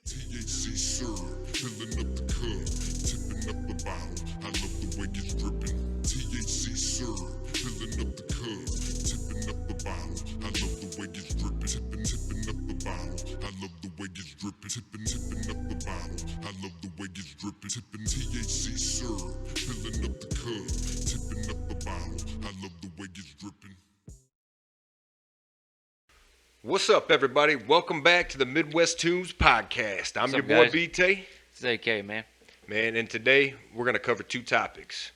THC syrup, filling up the cup, tipping up the bottle. I love the way it's dripping. THC syrup, filling up the cup, tipping up the bottle. I love the way it's dripping. Tipping up the bottle. I love the way it's dripping. Tipping up the bottle. I love the way it's dripping. Tipping THC syrup, filling up the cup, tipping up the bottle. I love the way it's dripping. What's up, everybody? Welcome back to the Midwest Tunes podcast. I'm What's your up, boy guys? B-tay, It's AK, man. man, and today we're going to cover two topics.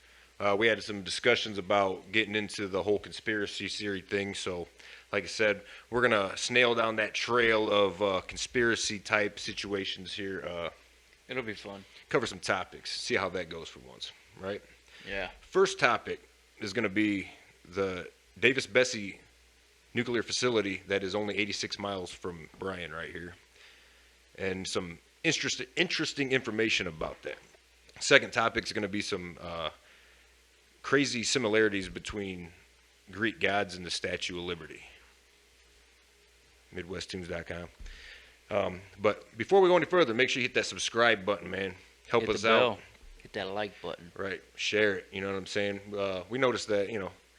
We had some discussions about getting into the whole conspiracy theory thing, so like I said, we're going to snail down that trail of conspiracy type situations here, It'll be fun. cover some topics, see how that goes for once, right? Yeah. First topic is going to be the Davis-Besse nuclear facility that is only 86 miles from Bryan right here, and some interesting information about that. Second topic is going to be some crazy similarities between Greek gods and the Statue of Liberty. MidwestTunes.com. But before we go any further, make sure you hit that subscribe button, man. Help Hit us the out. bell. Hit that like button. Right. Share it. You know what I'm saying? We noticed that,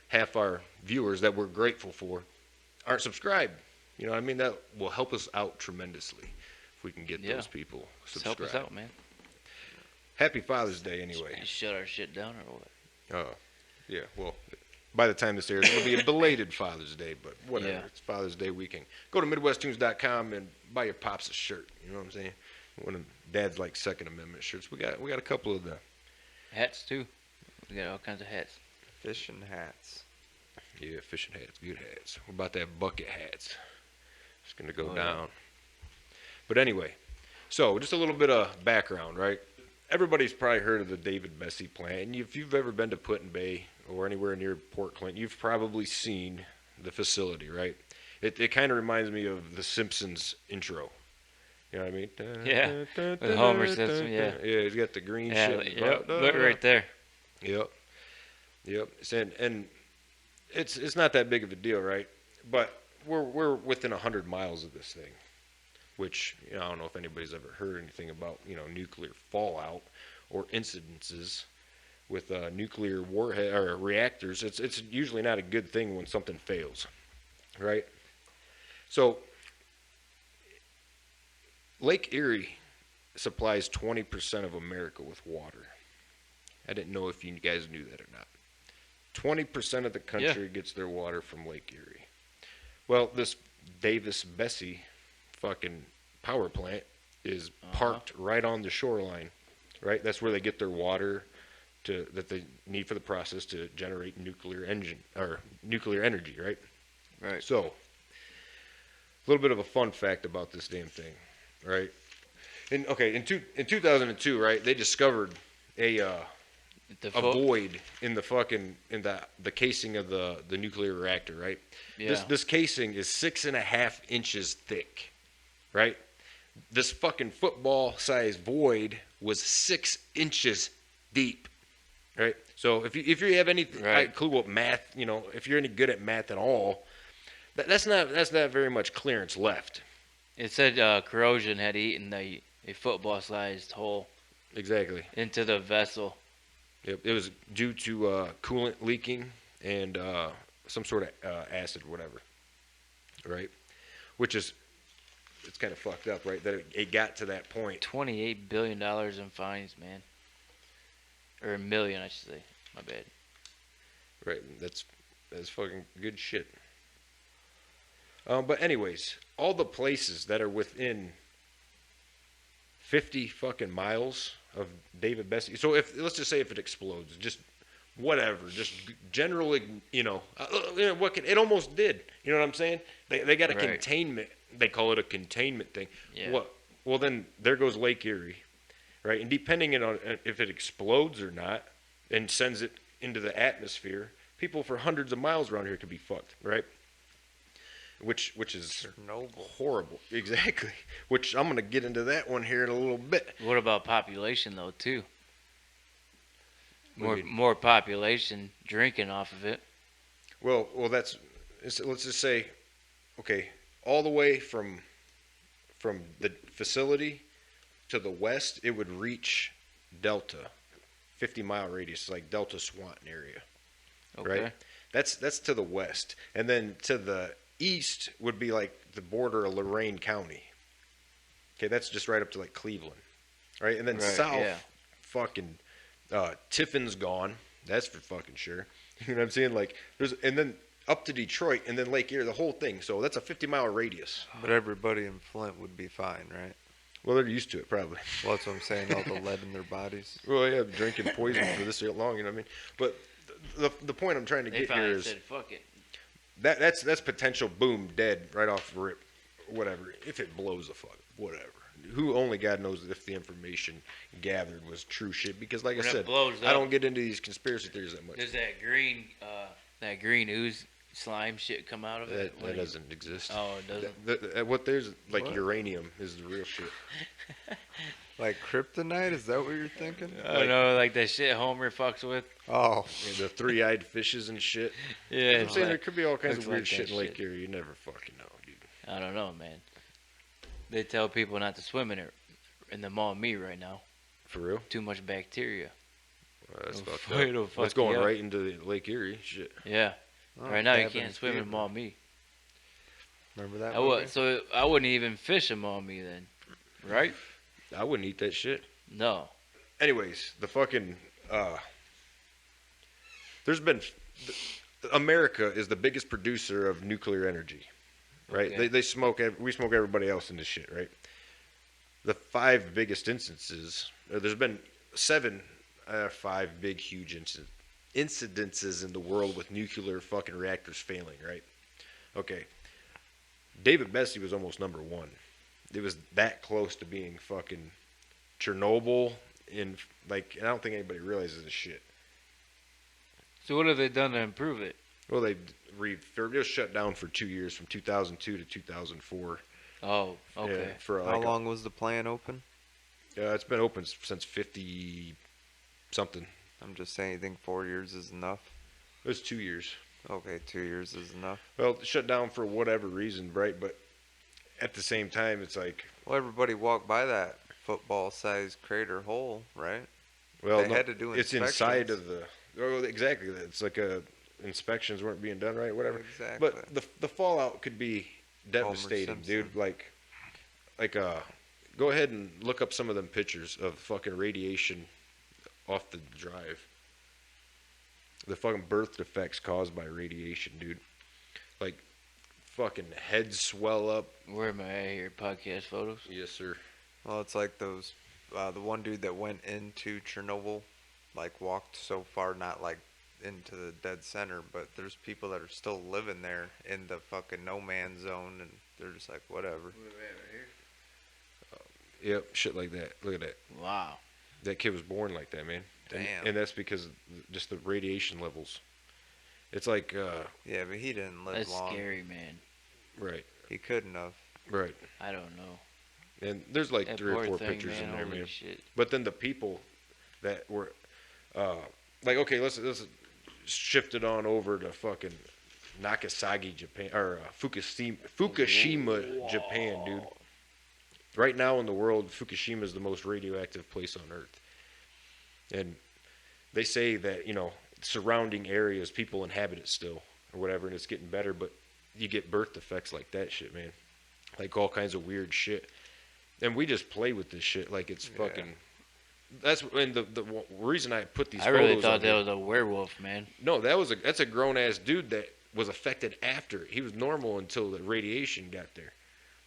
half our viewers that we're grateful for aren't subscribed. You know what I mean? That will help us out tremendously if we can get Yeah. those people Just subscribed. help us out, man. Happy Father's Day anyway. Just shut our shit down or what? Yeah, well, by the time this airs, it'll be a belated Father's Day, but whatever. Yeah. It's Father's Day weekend. Go to MidwestTunes.com and buy your pops a shirt. You know what I'm saying? One of Dad's like Second Amendment shirts. We got a couple of them. Hats, too. We got all kinds of hats. Fishing hats. Yeah, fishing hats, good hats. What about that bucket hats? It's gonna go Oh, yeah. down. But anyway, so just a little bit of background, right? Everybody's probably heard of the David-Besse plant, and if you've ever been to Put Bay or anywhere near Port Clinton, you've probably seen the facility, right? It kind of reminds me of the Simpsons intro. You know what I mean? Yeah, with Homer Simpson, yeah. Yeah, he's got the green Yeah, shit. yep. Look right there. Yep. And it's not that big of a deal, right? But we're within 100 miles of this thing, which I don't know if anybody's ever heard anything about nuclear fallout or incidences with nuclear warhead or reactors. It's usually not a good thing when something fails, right? So Lake Erie supplies 20% of America with water. I didn't know if you guys knew that or not. 20% of the country gets their water from Lake Erie. Well, this Davis-Besse fucking power plant is parked right on the shoreline, right? That's where they get their water that they need for the process to generate nuclear energy, right? Right. So, a little bit of a fun fact about this damn thing, right? In 2002, right, they discovered a void in the casing of the nuclear reactor, right? Yeah. This casing is 6.5 inches thick, right? This fucking football-sized void was 6 inches deep, right? So if you have any clue what math, if you're any good at math at all, that's not very much clearance left. It said corrosion had eaten a football-sized hole Exactly. into the vessel. It was due to coolant leaking and some sort of acid or whatever, right? It's kind of fucked up, right? That it got to that point. $28 billion in fines, man. Or a million, I should say. My bad. Right, that's fucking good shit. But anyways, all the places that are within 50 fucking miles of David-Besse. So let's just say if it explodes, just whatever, just generally, it almost did. You know what I'm saying? They got a containment. They call it a containment thing. Yeah. Well, then there goes Lake Erie, right? And depending on if it explodes or not, and sends it into the atmosphere, people for hundreds of miles around here could be fucked, right? Which is horrible. Exactly. Which I'm going to get into that one here in a little bit. What about population, though, too? What do you mean? More population drinking off of it. Well, let's just say, okay, all the way from the facility to the west, it would reach Delta, 50-mile radius, like Delta Swanton area, Okay. right? That's to the west, and then to the east would be like the border of Lorain County. Okay, that's just right up to like Cleveland, right? And then Right, south, yeah. fucking Tiffin's gone. That's for fucking sure. You know what I'm saying? Like and then up to Detroit, and then Lake Erie, the whole thing. So that's a 50-mile radius. But everybody in Flint would be fine, right? Well, they're used to it probably. Well, that's what I'm saying. All the lead in their bodies. Well, yeah, drinking poison for this long. You know what I mean? But the point I'm trying to They get here finally is said, "Fuck it." that's potential boom dead right off the rip. Whatever, if it blows the fuck, whatever. Who only God knows if the information gathered was true shit. Because like When I it said, blows I up, don't get into these conspiracy theories that much. Does that green ooze slime shit come out of it? That doesn't exist. Oh, it doesn't. What there's like What? uranium is the real shit. Like kryptonite? Is that what you're thinking? I don't know, like that shit Homer fucks with. Oh, And the three-eyed fishes and shit. Yeah, I'm saying there could be all kinds looks of weird like shit that in Lake shit. Erie. You never fucking know, dude. I don't know, man. They tell people not to swim in it in the Maumee right now. For real? Too much bacteria. Well, that's It'll fucked fuck- up. it'll Well, it's fuck going you up. right into Lake Erie. Shit. Yeah. oh, Right now you cabin can't swim in fever. Maumee. Remember that? I movie? would, so I wouldn't even fish in Maumee then, right? I wouldn't eat that shit. No. Anyways, the fucking there's been America is the biggest producer of nuclear energy, right? Okay. We smoke everybody else in this shit, right? The 5 biggest instances, there's been 5 big huge incidences in the world with nuclear fucking reactors failing, right? Okay. David Bessie was almost number 1. It was that close to being fucking Chernobyl and I don't think anybody realizes this shit. So what have they done to improve it? Well, it was shut down for 2 years from 2002 to 2004. Oh, okay. Yeah, for How long was the plant open? It's been open since 50 something. I'm just saying, you think 4 years is enough? It was 2 years. Okay, 2 years is enough. Well, shut down for whatever reason, right? But at the same time, it's like, Well, everybody walked by that football-sized crater hole, right? well, They had to do it's inside inspections. of the. Oh, exactly. It's like inspections weren't being done right, whatever. Exactly. But the fallout could be devastating, Simpson. dude. Go ahead and look up some of them pictures of fucking radiation off the drive. The fucking birth defects caused by radiation, dude. Like, fucking heads swell up. Where am I at here? Podcast photos? Yes, sir. Well, it's like those, the one dude that went into Chernobyl, like walked so far, not like into the dead center, but there's people that are still living there in the fucking no man's zone, and they're just like, whatever. Yep, shit like that. Look at that. Wow. That kid was born like that, man. Damn. And that's because of just the radiation levels. It's like, Yeah, but he didn't live That's long. scary, man. right, He couldn't have. right. I don't know. And there's like That 3 or poor 4 thing, pictures in there, holy man. shit. But then the people that were, okay, let's shift it on over to fucking Nagasaki, Japan, or Fukushima, Japan, dude. Right now in the world, Fukushima is the most radioactive place on Earth. And they say that, surrounding areas, people inhabit it still, or whatever, and it's getting better, but you get birth defects like that shit, man. Like all kinds of weird shit. And we just play with this shit like it's Yeah. fucking... That's and the reason I put these I photos really on thought that here- was a werewolf, man. No, that's a grown ass dude that was affected after. He was normal until the radiation got there.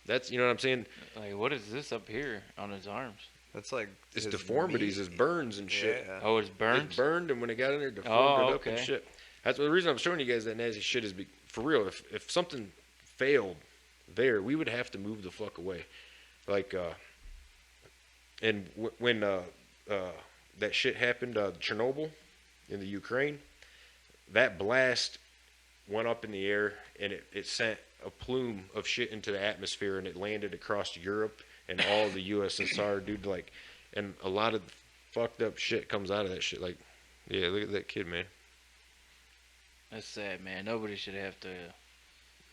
That's, you know what I'm saying? Like, what is this up here on his arms? That's like It's his deformities, meat. it's burns and shit. Yeah. Oh, it's burned? It burned, and when it got in there, deformed Oh, it up and okay. shit. That's the reason I'm showing you guys that nasty shit is for real. If something failed there, we would have to move the fuck away. Like, and when that shit happened, Chernobyl in the Ukraine, that blast went up in the air and it sent a plume of shit into the atmosphere, and it landed across Europe and all the USSR, dude. Like, and a lot of fucked up shit comes out of that shit. Like, yeah, look at that kid, man. That's sad, man. Nobody should have to.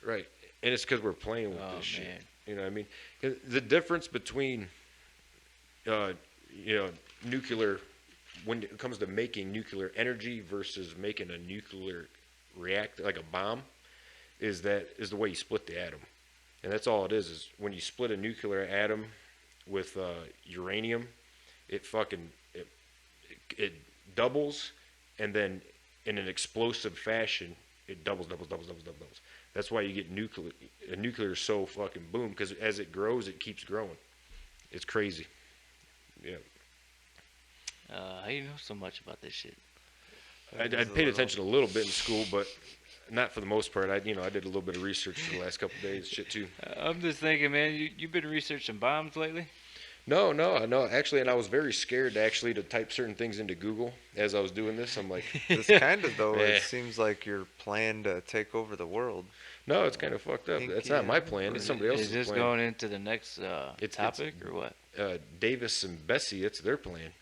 Right, and it's because we're playing with Oh, this shit. man. You know what I mean? 'Cause the difference between you know, nuclear, when it comes to making nuclear energy versus making a nuclear reactor, like a bomb, is the way you split the atom. And that's all it is when you split a nuclear atom with uranium, it fucking, it doubles, and then in an explosive fashion, it doubles. That's why you get nuclear. Nuclear is so fucking boom, because as it grows, it keeps growing. It's crazy. Yeah. How you know so much about this shit? I paid attention a little bit in school, but not for the most part. I did a little bit of research for the last couple of days, shit too. I'm just thinking, man, you've been researching bombs lately? No, actually, and I was very scared to type certain things into Google as I was doing this. I'm like, This kind of though, Yeah. it seems like your plan to take over the world. no, it's kind of fucked up. Think, That's not my yeah, plan. It's Is somebody else's this plan. going into the next It's- topic or what? Davis and Bessie, it's their plan.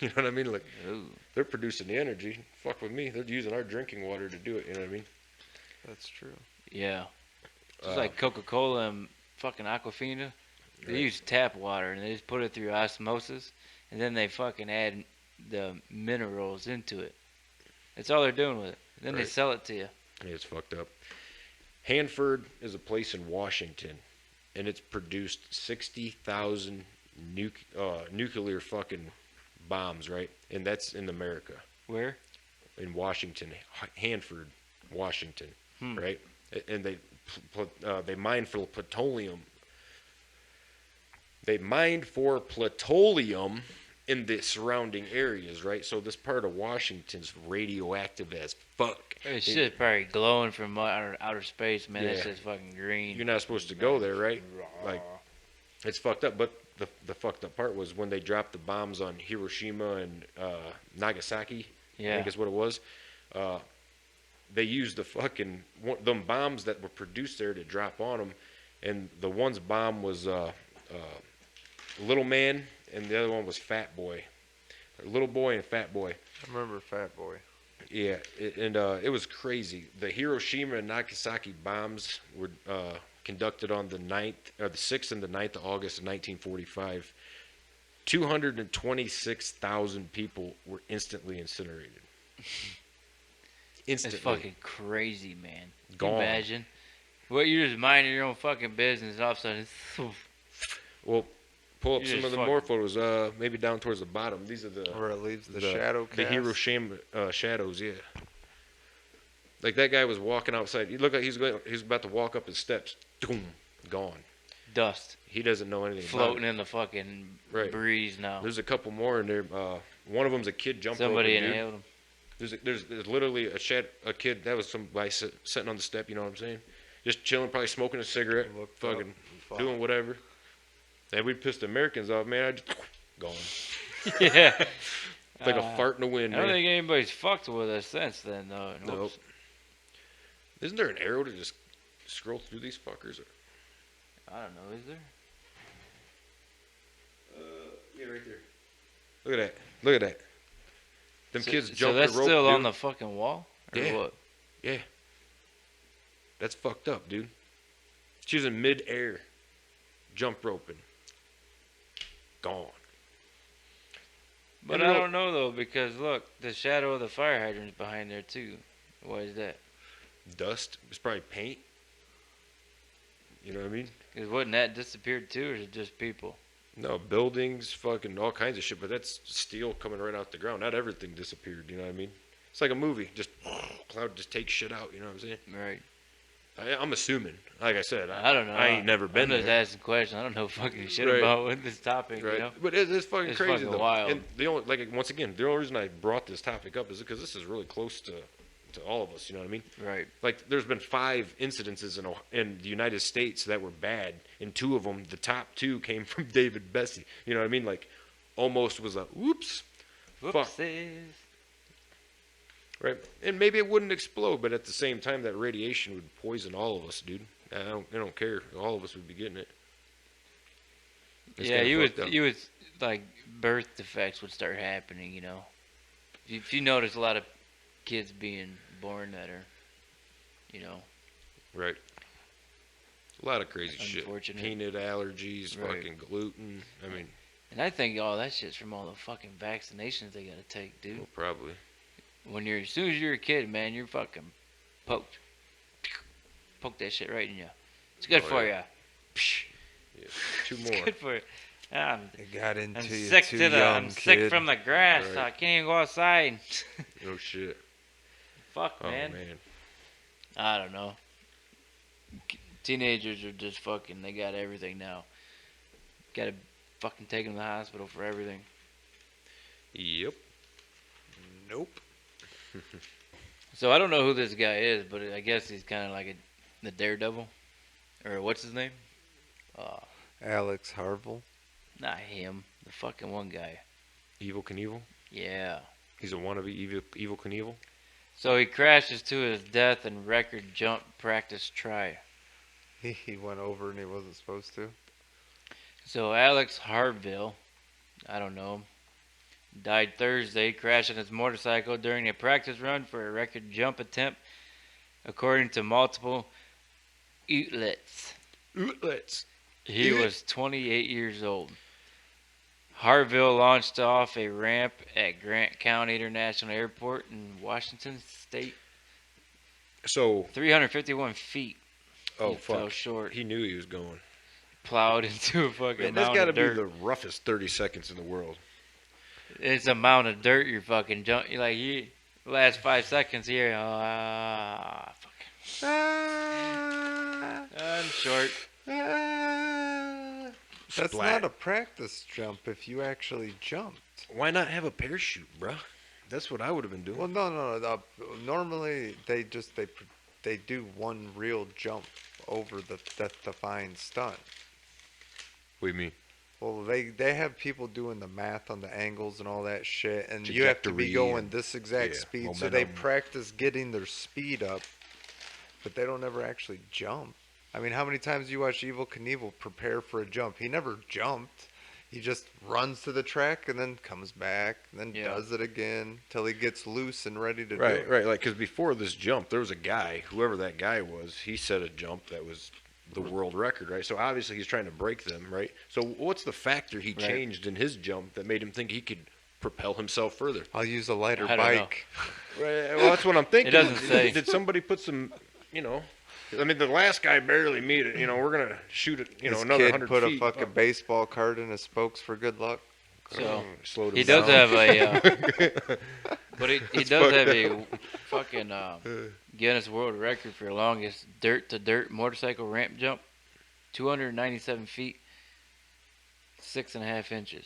You know what I mean? Like, Ooh. they're producing the energy. Fuck with me. They're using our drinking water to do it. You know what I mean? That's true. Yeah. Just Uh, like Coca-Cola and fucking Aquafina. They Right. use tap water and they just put it through osmosis and then they fucking add the minerals into it. That's all they're doing with it. Then they Right. sell it to you. Yeah, it's fucked up. Hanford is a place in Washington, and it's produced 60,000 nuclear fucking bombs, right? And that's in America, Where? in Washington, Hanford, Washington, Hmm. right? And they mine for plutonium. They mined for plutonium in the surrounding areas, right? So this part of Washington's radioactive as fuck. It's just probably glowing from outer space, man. That's Yeah. just fucking green. You're not supposed to go there, right? Like, it's fucked up. But the fucked up part was when they dropped the bombs on Hiroshima and Nagasaki. I Yeah. think is what it was. They used them bombs that were produced there to drop on them, and the one's bomb was Little Man, and the other one was Fat Boy. Little Boy and Fat Boy. I remember Fat Boy. Yeah, it was crazy. The Hiroshima and Nagasaki bombs were conducted on the 6th and the 9th of August of 1945. 226,000 people were instantly incinerated. It's Instantly. fucking crazy, man. Can you Gone. imagine? Well, you're just minding your own fucking business, and all of a sudden, Well, pull up You some just of the more photos. Maybe down towards the bottom. These are the Where it leaves the shadow cast. the Hiroshima shadows. Yeah. Like that guy was walking outside. You look like he's about to walk up his steps. Boom, gone. dust He doesn't know anything floating about it. in the fucking Right. breeze now. There's a couple more in there. One of them's a kid jumping. Somebody roping, dude. inhaled them. There's literally a kid that was somebody sitting on the step. You know what I'm saying? Just chilling, probably smoking a cigarette, Looked fucking up. Fuck. doing whatever. And we pissed the Americans off, man. I just gone. Yeah. It's like a fart in the wind, I don't man. think anybody's fucked with us since then, though. Nope. Whoops. Isn't there an arrow to just scroll through these fuckers? I don't know. Is there? Yeah, right there. Look at that. Look at that. Them kids So jumped that's the rope. still dude. on the fucking wall? Or Yeah. what? Yeah. That's fucked up, dude. She was in mid-air, jump roping. Gone. But And I look- don't know, though, because look, the shadow of the fire hydrant's behind there, too. Why is that? Dust. It's probably paint. You know what I mean? Because wasn't that disappeared, too, or is it just people? No, buildings, fucking all kinds of shit, but that's steel coming right out the ground. Not everything disappeared, you know what I mean? It's like a movie. Just cloud just takes shit out, you know what I'm saying? Right. I'm assuming. Like I said, I don't know. I ain't never been I'm just there. asking questions. I don't know fucking shit Right. about with this topic, Right. you know? But it's fucking It's crazy fucking though. wild. And the only once again, the only reason I brought this topic up is because this is really close to all of us, you know what I mean? Right. Like there's been 5 incidences in the United States that were bad, and 2 of them, the top 2 came from David Bessie. You know what I mean? Like almost was a whoops. Fuck. Whoopsies. Right. And maybe it wouldn't explode, but at the same time that radiation would poison all of us, dude. I don't care. All of us would be getting it. It's Yeah, kinda you fucked up. would like birth defects would start happening, you know. If you notice a lot of kids being born that are, you know, Right. A lot of crazy shit. Unfortunate. Peanut allergies, Right. fucking gluten. I mean, And I think all that shit's from all the fucking vaccinations they gotta take, dude. Well, probably. When you're as soon as you're a kid, man, you're fucking poked. Poke that shit right in you. It's good Oh, for yeah. you. Yeah. 2 It's more. good for you. I'm It got into you sick too to the. young, I'm sick kid. from the grass. Right. So I can't even go outside. No shit. Fuck, Oh man. man. I don't know. Teenagers are just fucking. They got everything now. Gotta fucking take them to the hospital for everything. Yep. Nope. So I don't know who this guy is, but I guess he's kind of like the Daredevil, or what's his name? Alex Harville. Not him. The fucking one guy. Evil Knievel. Yeah. He's a wannabe Evil Knievel. So he crashes to his death in record jump practice try. He went over and he wasn't supposed to. So Alex Harville, I don't know, died Thursday crashing his motorcycle during a practice run for a record jump attempt, according to multiple outlets. He was 28 years old. Harville launched off a ramp at Grant County International Airport in Washington State. So. 351 feet. Oh He fell fuck. short. He knew he was going. Plowed into a fucking Man, that's mound got to of be dirt. the roughest 30 seconds in the world. It's a mound of dirt. You're fucking jump. You're like last 5 seconds here. Fuck. I'm short. That's Splat. not a practice jump if you actually jumped. Why not have a parachute, bruh? That's what I would have been doing. Well, no. Normally they do one real jump over the death-defying stunt. What do you mean? Well, they have people doing the math on the angles and all that shit, and you have to be Trajectory going and- this exact yeah, speed. So they momentum. practice getting their speed up, but they don't ever actually jump. I mean, how many times do you watch Evil Knievel prepare for a jump? He never jumped. He just runs to the track and then comes back and then Yeah. does it again till he gets loose and ready to do Right, it. right. Like, because before this jump, there was a guy, whoever that guy was, he set a jump that was the world record, right? So obviously he's trying to break them, right? So what's the factor he Right. changed in his jump that made him think he could propel himself further? I'll use a lighter I don't know. bike. Right. Well, that's what I'm thinking. It doesn't say. Did somebody put some, I mean, the last guy barely made it. We're going to shoot it, This another kid 100 put feet. a fucking baseball card in his spokes for good luck. So Slowed him he does down. have a, but he does have a fucking Guinness World Record for longest dirt-to-dirt motorcycle ramp jump, 297 feet, 6.5 inches.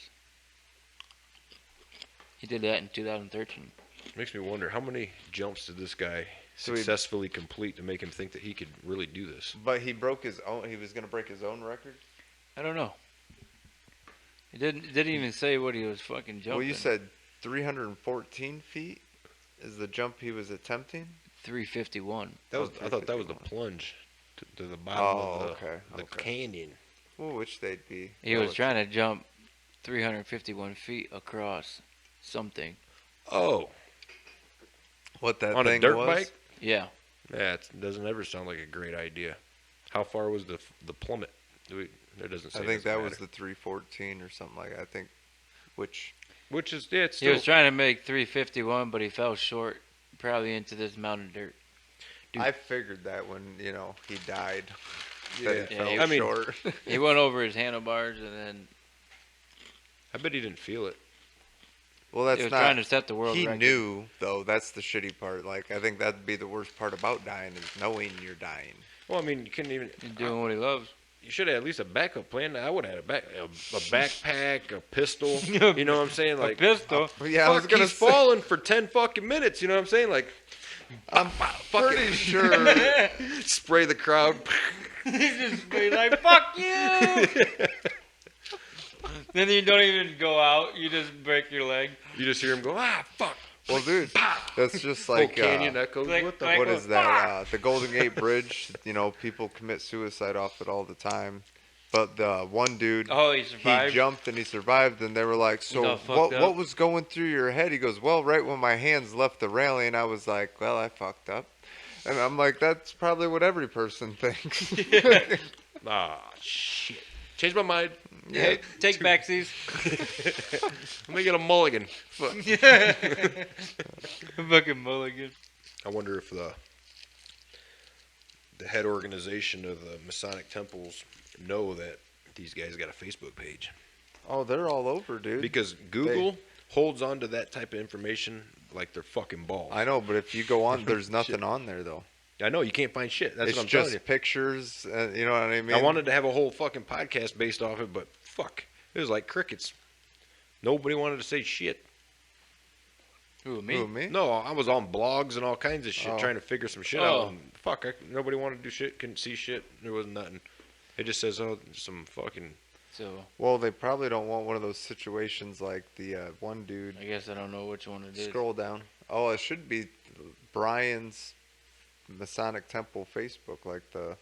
He did that in 2013. Makes me wonder, how many jumps did this guy So he- successfully complete to make him think that he could really do this? But he broke his own. He was gonna break his own record. I don't know. He didn't even say what he was fucking jumping. Well, you said 314 feet is the jump he was attempting. 351. That was, Oh, I thought that was the 351. plunge to the bottom Oh, of okay, the okay. canyon. Well, which they'd be. He was trying to jump 351 feet across something. Oh, What that on thing a dirt was? bike? Yeah. That doesn't ever sound like a great idea. How far was the plummet? There doesn't say. I think that doesn't was matter. the 314 or something like that. I think, which Which is it's He still, was trying to make 351, but he fell short, probably into this mountain of dirt. Dude. I figured that when he died. Yeah. That it Yeah, fell I mean- short. He went over his handlebars, and then I bet he didn't feel it. Well, he that's was not. trying to set the world He record. knew though. That's the shitty part. Like I think that'd be the worst part about dying is knowing you're dying. Well, I mean, you couldn't even. He's doing what he loves. You should have at least a backup plan. I would have had a backpack, a pistol. You know what I'm saying? Like, a pistol. Yeah, I was fuck, gonna he's say. falling for 10 fucking minutes. You know what I'm saying? Like, I'm pretty sure. spray the crowd. He's just be like, "Fuck you!" Then you don't even go out. You just break your leg. You just hear him go, fuck. Well, dude, that's just Whole like canyon echoes. like- What the like- what fuck? is that? The Golden Gate Bridge. People commit suicide off it all the time. But the one dude, Oh, he he survived. jumped and he survived, and they were like, all "So fucked what? up. What was going through your head?" He goes, "Well, right when my hands left the railing, I was like, well, I fucked up." And I'm like, "That's probably what every person thinks." Ah, shit. Changed my mind. Yeah, take backsies. Let me get a mulligan. Fuck. Fucking mulligan. I wonder if the head organization of the Masonic temples know that these guys got a Facebook page. Oh, they're all over, dude. Because Google holds on to that type of information like they're fucking balls. I know, but if you go on, there's nothing on there though. I know, you can't find shit. That's It's what I'm telling you. just pictures. You know what I mean? I wanted to have a whole fucking podcast based off it, but fuck. It was like crickets. Nobody wanted to say shit. Who, me? Who, me? No, I was on blogs and all kinds of shit Oh. trying to figure some shit Oh. out. And fuck, nobody wanted to do shit, couldn't see shit. There was nothing. It just says, oh, some fucking... So, Well, they probably don't want one of those situations like the one dude. I guess I don't know which one it is. Scroll down. Oh, it should be Brian's Masonic Temple Facebook, like the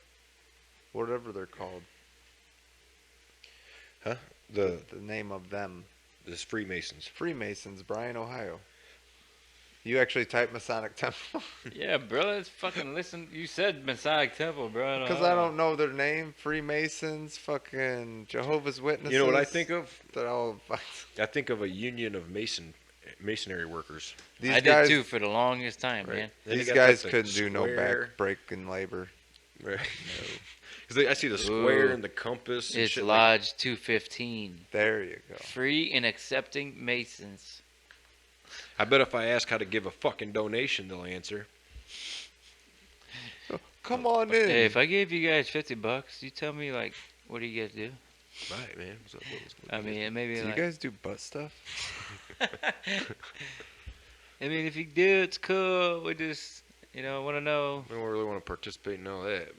whatever they're called. Huh? The name of them. This Freemasons. Freemasons, Bryan, Ohio. You actually type Masonic Temple? Yeah, bro, let's fucking listen. You said Masonic Temple, bro. Because I don't know their name. Freemasons, fucking Jehovah's Witnesses. You know what I think of? They're all. I think of a union of masonry workers. These I guys, did too for the longest time, Right. man. Then These you got guys the couldn't do no square. back breaking labor. Right. Because I see the square Ooh. and the compass and It's shit. Lodge 215. There you go. Free and accepting Masons. I bet if I ask how to give a fucking donation, they'll answer. Come on in. Hey, if I gave you guys $50, you tell me, like, what do you guys do? Right, man. What's up, I mean, maybe do you like, guys do butt stuff? I mean, if you do, it's cool. We just, want to know I don't really want to participate in all that.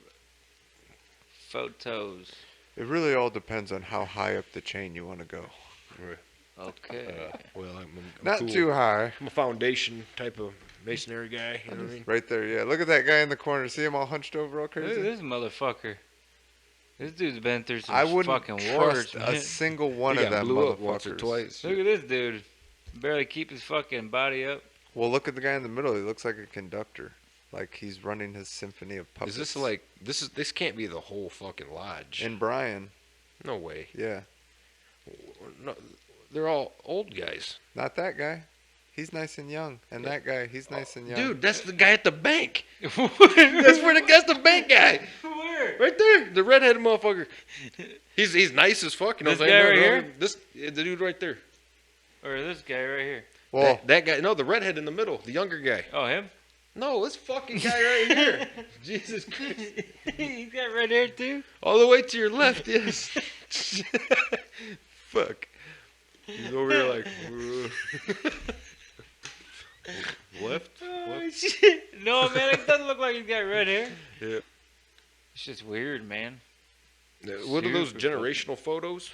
photos. It really all depends on how high up the chain you want to go. Okay. Well, I'm Not cool. too high. I'm a foundation type of masonry guy. You know what I mean? Right there, yeah. Look at that guy in the corner. See him all hunched over, all Look at crazy? this motherfucker. This dude's been through some I wouldn't fucking wars, trust man. a single one He of got them blew up motherfuckers. once or twice. Look at this dude. Barely keep his fucking body up. Well, look at the guy in the middle. He looks like a conductor. Like he's running his symphony of puppets. Is this like this can't be the whole fucking lodge? And Brian, No way. yeah. No, they're all old guys. Not that guy. He's nice and young. And that guy, he's nice and young. Dude, that's the guy at the bank. That's Where? the bank guy. Where? Right there, the redheaded motherfucker. He's nice as fuck. You know This what I'm guy saying? right No, here? the dude right there. Or this guy right here? Well, That guy. No, the redhead in the middle, the younger guy. Oh, him? No, this fucking guy right here. Jesus Christ. He's got red hair too? All the way to your left, yes. Fuck. He's over here like. Left? Oh, shit. No, man, it doesn't look like he's got red hair. Yeah. It's just weird, man. What are those Super generational photos?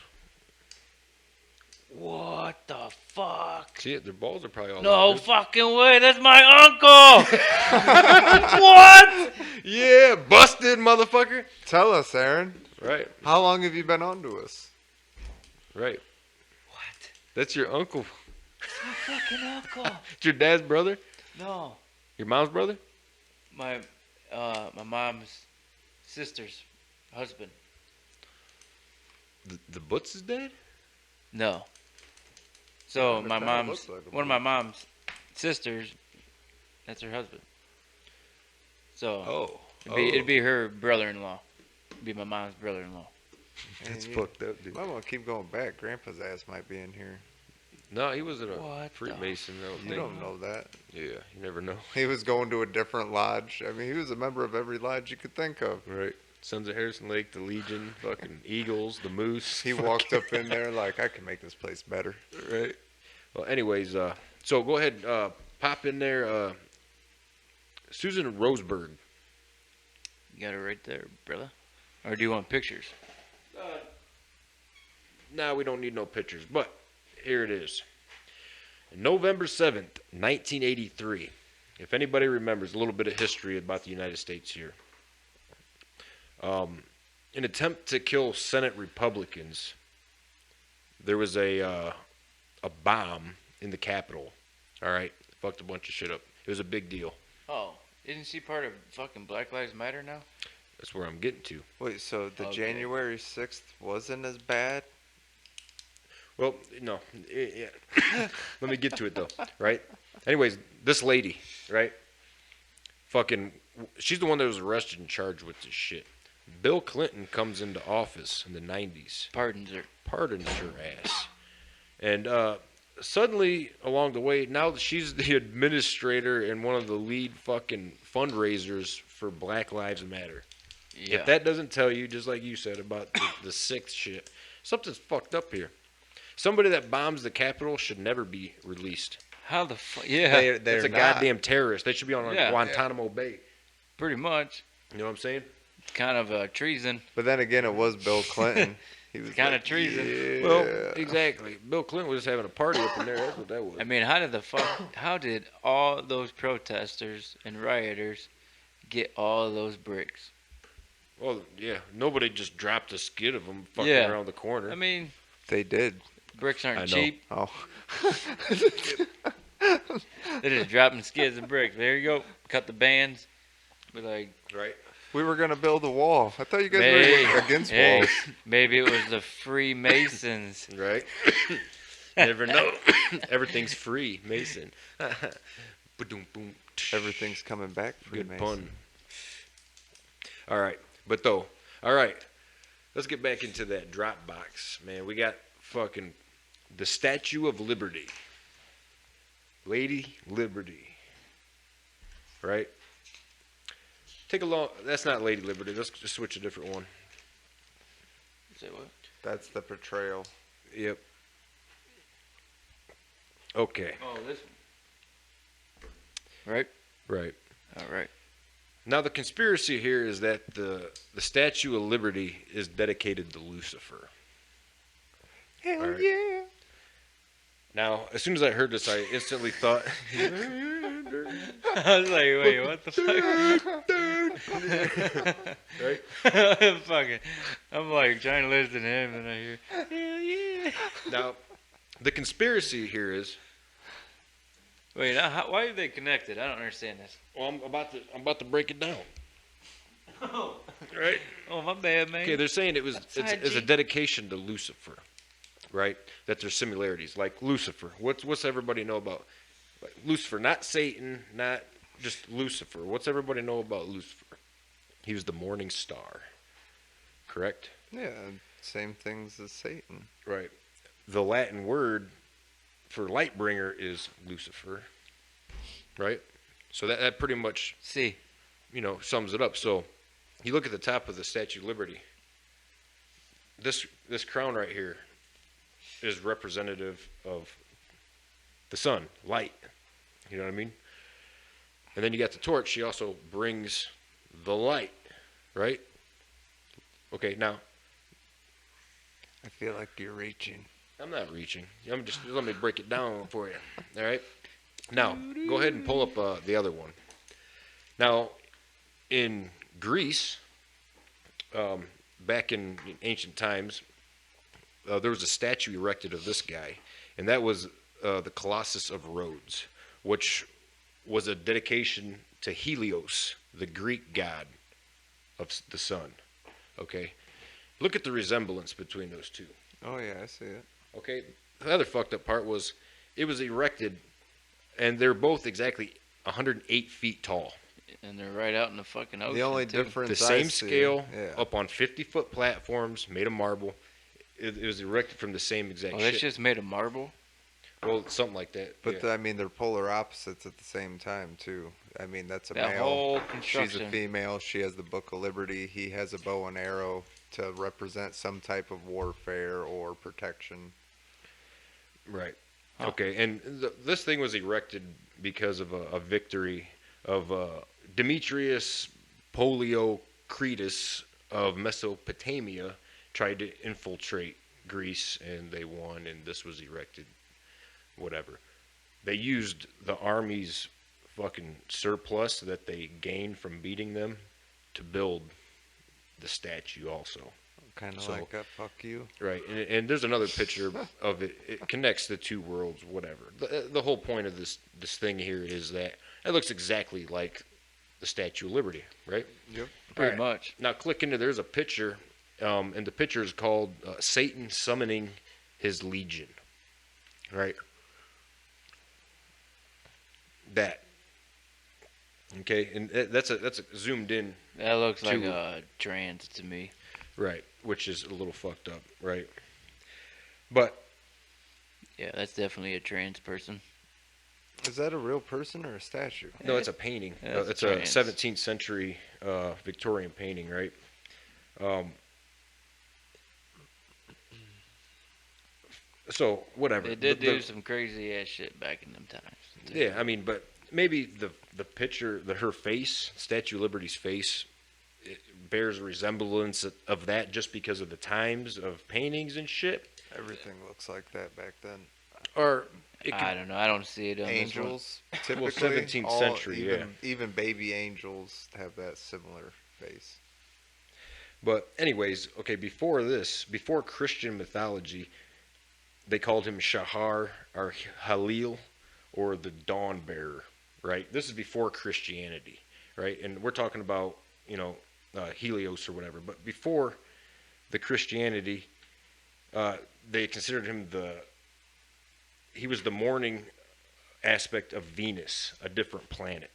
What the fuck? See it? Their balls are probably all No over. fucking way. That's my uncle. What? Yeah, busted, motherfucker. tell us, Aaron. Right, How long have you been on to us? right. What? That's your uncle. My fucking uncle. It's your dad's brother? No. Your mom's brother? My mom's sister's husband. The Butts is dead? No. So Kinda my mom's looks like a one of my mom's sisters. That's her husband. So Oh. it'd be her brother-in-law. It'd be my mom's brother-in-law. That's Man, fucked up, dude. I'm going to keep going back. Grandpa's ass might be in here. No, he was at a What Freemason. I don't You think. don't know that. Yeah, you never know. He was going to a different lodge. I mean, he was a member of every lodge you could think of. Right. Sons of Harrison Lake, the Legion, fucking Eagles, the Moose. He walked up in there like, I can make this place better. Right. Well, anyways, so go ahead, pop in there. Susan Roseberg. You got it right there, brother. Or do you want pictures? Nah, we don't need no pictures, but here it is. November 7th, 1983. If anybody remembers a little bit of history about the United States here. An attempt to kill Senate Republicans, there was a bomb in the Capitol. All right? Fucked a bunch of shit up. It was a big deal. Oh, isn't she part of fucking Black Lives Matter now? That's where I'm getting to. Wait, so the Okay. January 6th wasn't as bad? Well, no. Let me get to it though, right? Anyways, this lady, right? Fucking, she's the one that was arrested and charged with this shit. Bill Clinton comes into office in the 90s, Pardons her. pardons her ass. And suddenly, along the way, now that she's the administrator and one of the lead fucking fundraisers for Black Lives Matter. Yeah. If that doesn't tell you, just like you said about the sixth shit, something's fucked up here. Somebody that bombs the Capitol should never be released. How the fuck? Yeah. They're That's a not. goddamn terrorist. They should be on Yeah. Guantanamo Bay. Pretty much. You know what I'm saying? It's kind of treason. But then again, it was Bill Clinton. He was kinda like, treason. Yeah. Well, exactly. Bill Clinton was just having a party up in there. That's what that was. I mean, how did all those protesters and rioters get all those bricks? Well, yeah. Nobody just dropped a skid of them fucking Yeah. around the corner. I mean, They did. bricks I know. aren't cheap. Oh. They're just dropping skids of bricks. There you go. Cut the bands. Be like, Right? We were going to build a wall. I thought you guys hey, were against hey, walls. maybe it was the Freemasons. Right? Never know. Everything's free, Mason. Ba-doom, boom. Everything's coming back. Good Freemason. pun. All right. But though, all right. Let's get back into that drop box, man. We got fucking the Statue of Liberty. Lady Liberty. Right? Take a long. That's not Lady Liberty. Let's just switch a different one. Say what? That's the portrayal. Yep. Okay. Oh, this one. Right? Right. All right. Now the conspiracy here is that the Statue of Liberty is dedicated to Lucifer. Hell All right. yeah. Now, as soon as I heard this, I instantly thought, I was like, wait, what the fuck? right? Fucking, I'm like trying to listen to him, and I hear, hell yeah. Now, the conspiracy here is, Wait, now, why are they connected? I don't understand this. well, I'm about to break it down, Oh, right? my bad, man. Okay, they're saying it's a 5G. dedication to Lucifer, right? That there's similarities, like Lucifer. What's everybody know about like Lucifer? Not Satan, not just Lucifer. What's everybody know about Lucifer? He was the morning star, correct? Yeah, same things as Satan. Right. The Latin word for light bringer is Lucifer, right? So that pretty much, See, sums it up. So you look at the top of the Statue of Liberty. This crown right here is representative of the sun, light. You know what I mean? And then you got the torch. She also brings the light, right? Okay, now I feel like you're reaching. I'm not reaching. Let me break it down for you. All right. Now, go ahead and pull up the other one. Now, in Greece, back in ancient times, there was a statue erected of this guy, and that was the Colossus of Rhodes, which was a dedication to Helios, the Greek god of the sun. Okay? Look at the resemblance between those two. Oh, yeah, I see it. Okay, the other fucked up part was it was erected, and they're both exactly 108 feet tall. and they're right out in the fucking ocean. The only too. difference The I same see- scale, yeah. up on 50-foot platforms, made of marble. It was erected from the same exact Oh, shit. that's just made of marble. Well, something like that. But yeah. I mean, they're polar opposites at the same time too. I mean, that's a That male. whole She's construction. a female. She has the Book of Liberty. He has a bow and arrow to represent some type of warfare or protection. Right. Huh. Okay, and this thing was erected because of a victory of Demetrius Poliorcetes of Mesopotamia tried to infiltrate Greece, and they won, and this was erected. Whatever. They used the army's fucking surplus that they gained from beating them to build the statue also. Kind of So- like a fuck you. Right, and there's another picture of it. It connects the two worlds, whatever. The whole point of this thing here is that it looks exactly like the Statue of Liberty, right? Yep. Pretty Alright. much. Now click into there's a picture, and the picture is called Satan summoning his legion, right? That. Okay, and that's a zoomed in, That looks like Two. a trans to me. right, which is a little fucked up, right? But Yeah, that's definitely a trans person. Is that a real person or a statue? no, it's a painting. Yeah, It's it's a trans. 17th century Victorian painting, right? So whatever. They did The- do some crazy ass shit back in them times. Yeah, I mean, but maybe the picture, her face, Statue of Liberty's face, it bears a resemblance of that just because of the times of paintings and shit. Everything looks like that back then. Or it I could, don't know. I don't see it on this one. Angels, typically, Well, 17th all- century, even baby angels have that similar face. but anyways, okay. Before this, before Christian mythology, they called him Shahar or Halil, or the Dawn Bearer. Right. This is before Christianity, right? And we're talking about Helios or whatever. But before the Christianity, they considered him he was the morning aspect of Venus, a different planet.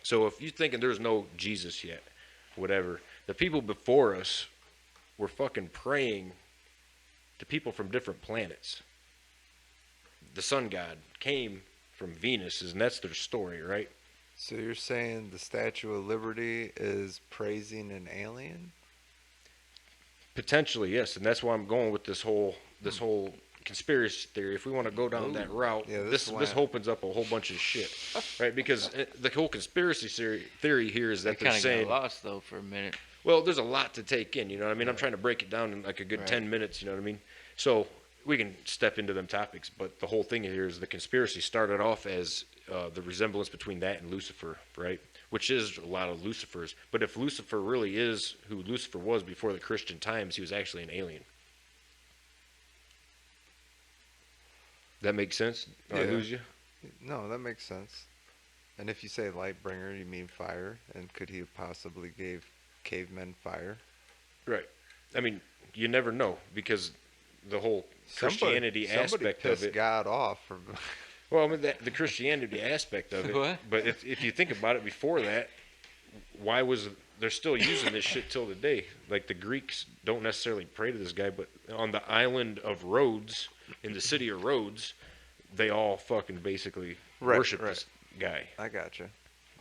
So if you're thinking there's no Jesus yet, whatever, the people before us were fucking praying to people from different planets. The sun god came from Venus, and that's their story, right? So you're saying the Statue of Liberty is praising an alien? Potentially, yes, and that's why I'm going with this whole conspiracy theory. If we want to go down that route, Yeah, this this opens up a whole bunch of shit, right? Because the whole conspiracy theory here is I that they're kind of saying, got lost though for a minute. well, there's a lot to take in. You know what I mean? I'm trying to break it down in like a good Right. 10 minutes. You know what I mean? So we can step into them topics, but the whole thing here is the conspiracy started off as the resemblance between that and Lucifer, right? Which is a lot of Lucifers. But if Lucifer really is who Lucifer was before the Christian times, he was actually an alien. That makes sense? Did I Yeah. lose you? No, that makes sense. And if you say Lightbringer, you mean fire. And could he have possibly gave cavemen fire? Right. I mean, you never know because the whole Christianity somebody aspect of pissed it. God off. Well, I mean, the Christianity aspect of it. What? But if you think about it, before that, why was they're still using this shit till today? Like the Greeks don't necessarily pray to this guy, but on the island of Rhodes, in the city of Rhodes, they all fucking basically worship this guy. I gotcha.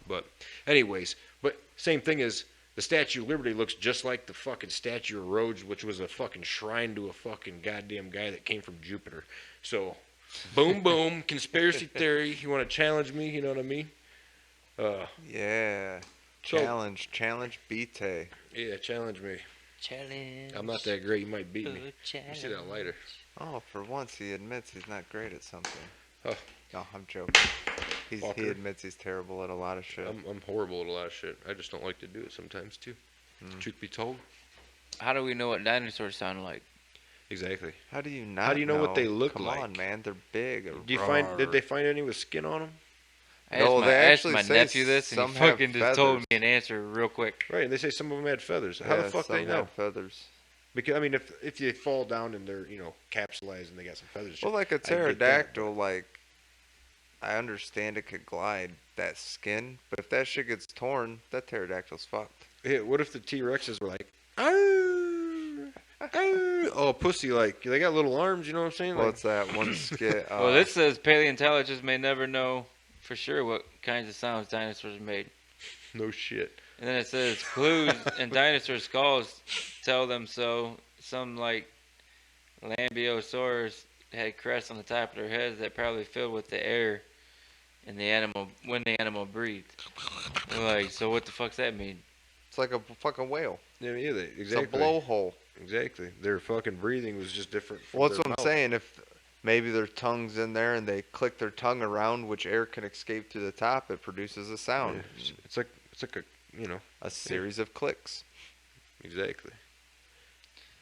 But anyways, but same thing as the Statue of Liberty looks just like the fucking Statue of Rhodes, which was a fucking shrine to a fucking goddamn guy that came from Jupiter. So, boom, boom, conspiracy theory. You want to challenge me? You know what I mean? Yeah. So- Challenge B-tay. Yeah, challenge me. Challenge. I'm not that great. You might beat me. Good You see that challenge. lighter? Oh, for once he admits he's not great at something. Oh. No, I'm joking. He Fucker. admits he's terrible at a lot of shit. I'm horrible at a lot of shit. I just don't like to do it sometimes too. Truth be told. How do we know what dinosaurs sound like? Exactly. How do you not How do you know what they look Come like? on, man. They're big. Did they find any with skin on them? I No, asked they I asked actually my say nephew this, and some he have fucking just told feathers. me an answer real quick. Right, and they say some of them had feathers. How the fuck some they know? have feathers. Because I mean, if they fall down and they're capsulized and they got some feathers. Well, like a get that, pterodactyl, like I understand it could glide that skin, but if that shit gets torn, that pterodactyl's fucked. Yeah, what if the T-Rexes were like, "Arr, arr," oh pussy, like they got little arms, you know what I'm saying? Like, What's that one skit? Well, this says paleontologists may never know for sure what kinds of sounds dinosaurs made. no shit. And then it says clues in dinosaur skulls tell them so. Some like Lambeosaurus had crests on the top of their heads that probably filled with the air and the animal when the animal breathed. They're like, so what the fuck's that mean? It's like a fucking whale. Yeah, exactly. It's a blowhole. Exactly. Their fucking breathing was just different. From Well, that's their what I'm mouth. saying. If maybe their tongue's in there and they click their tongue around, which air can escape through the top, it produces a sound. Yeah, it's like a A series of clicks. exactly.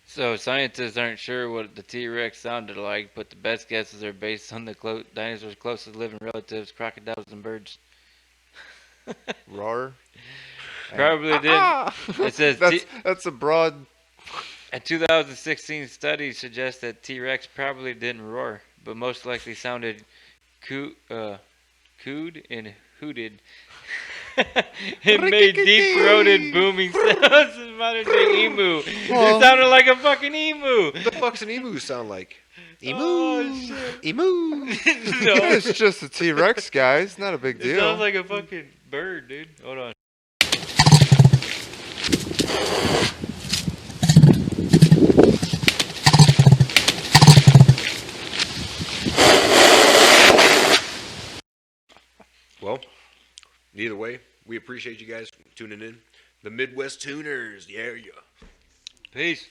So scientists aren't sure what the T-Rex sounded like, but the best guesses are based on the dinosaurs' closest living relatives, crocodiles and birds. Roar. Probably didn't. It says that's a broad. a 2016 study suggests that T-Rex probably didn't roar, but most likely sounded cooed and hooted. It made deep-throated booming sounds in modern day emu. It sounded like a fucking emu. What the fuck's an emu sound like? Emu. Oh, shit. Emu. No, It's just a T-Rex, guys. Not a big it deal. sounds like a fucking bird, dude. Hold on. Well, either way, we appreciate you guys tuning in. The Midwest Tuners, yeah. Peace.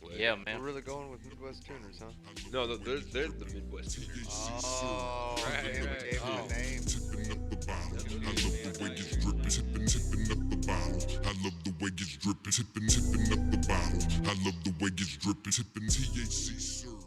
Well, Yeah, We're man. really going with Midwest Tuners, huh? No, they're the Midwest Tuners. Oh, Right, they right. gave Oh. the name. Tipping up the bottle. I love the way it's dripping. Tipping up the bottle. I love the way it's dripping. Tipping up the bottle. I love the way it's dripping. Tipping THC syrup.